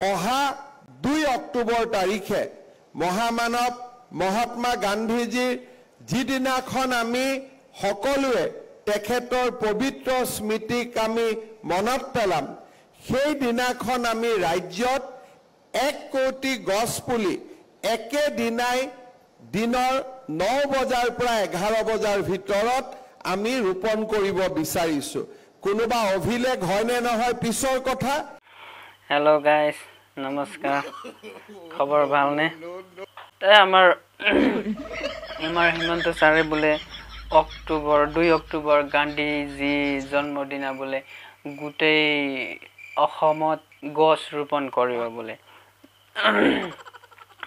অহা 2 অক্টোবৰ তাৰিখে মহামানৱ মহাত্মা গান্ধীজীৰ যিদিনাখন আমি সকলোৱে তেখেতৰ পবিত্ৰ স্মৃতিক আমি মনত পেলাম সেই দিনাখন আমি ৰাজ্যত 1 কোটি গছপুলি একেদিনাই দিনৰ 9 বজাৰ পৰা 11 বজাৰ ভিতৰত আমি ৰোপণ কৰিব বিচাৰিছো কোনোবা অভিলেখ হয়নে নহয় পিছৰ কথা Hello guys, namaskar. খবৰ ভালনে? আমাৰ হিমন্ত ছাৰে বোলে 2 অক্টোবৰ গান্ধীজী জন্মদিনা বোলে গোটেই অসমত গছ ৰোপণ কৰিব বোলে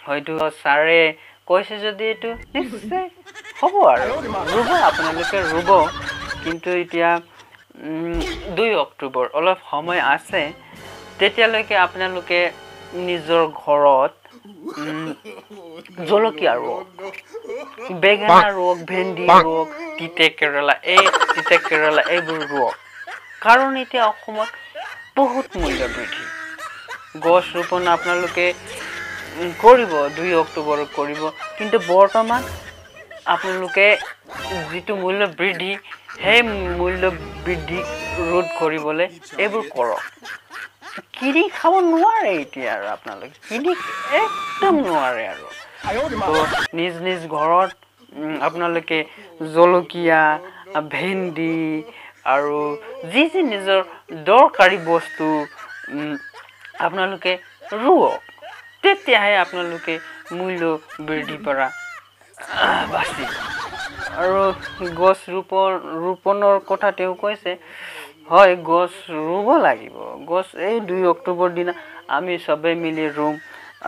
হয়তো ছাৰে কৈছে যদি এটো নিশ্চয় হ'ব আৰু ৰুব আপোনালোকে ৰুব কিন্তু এতিয়া 2 অক্টোবৰ অলপ সময় আছে তেতিয়ালৈকে আপোনালোকে নিজৰ ঘৰত জলকীয়া ৰোক বেঙেনা ৰোক ভেন্দি ৰোক তিতা কেৰেলা এইবোৰ ৰোক কাৰণ এতিয়া অসমত বহুত মূল্য বৃদ্ধি গছ ৰোপণ আপোনালোকে কৰিব 2 অক্টোবৰত কৰিব কিন্তু বৰ্তমান আপোনালোকে যিটো মূল্য বৃদ্ধি সেই মূল্য বৃদ্ধি ৰোধ কৰিবলৈ এইবোৰ কৰক কিনি খাব নোৱাৰে এতিয়া আৰু আপোনালোকে কিনি একদম নোৱাৰে আৰু নিজ ঘৰত আপোনালোকে জলকীয়া ভেন্দি আৰু যি নিজৰ দৰকাৰী বস্তু আপোনালোকে ৰুওক তেতিয়াহে আপোনালোকে মূল্য বৃদ্ধি পৰা বাচিব আৰু গছ ৰোপণৰ কথা তেওঁ কৈছে হয় গছ ৰুব লাগিব গছ এই 2 অক্টোবৰ দিনা আমি সবে মিলি ৰুম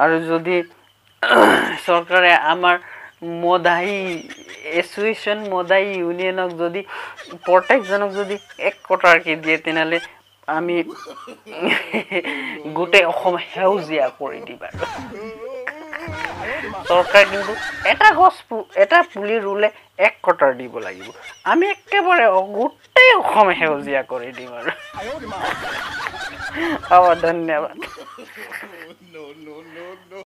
আৰু যদি চৰকাৰে আমাৰ মদাহী এছ'চিয়েশ্যন মদাহী ইউনিয়নক যদি প্ৰত্যেকজনক যদি 1 কটাৰকে দিয়ে তেনেহ'লে আমি গোটেই অসম সেউজীয়া কৰি দিবা চৰকাৰ কিন্তু এটা পুলি ৰুলে 1 কটাৰ দিব লাগিব আমি একেবাৰে গোটেই অসম সেউজীয়া কৰি দিম আৰু ধন্যবাদ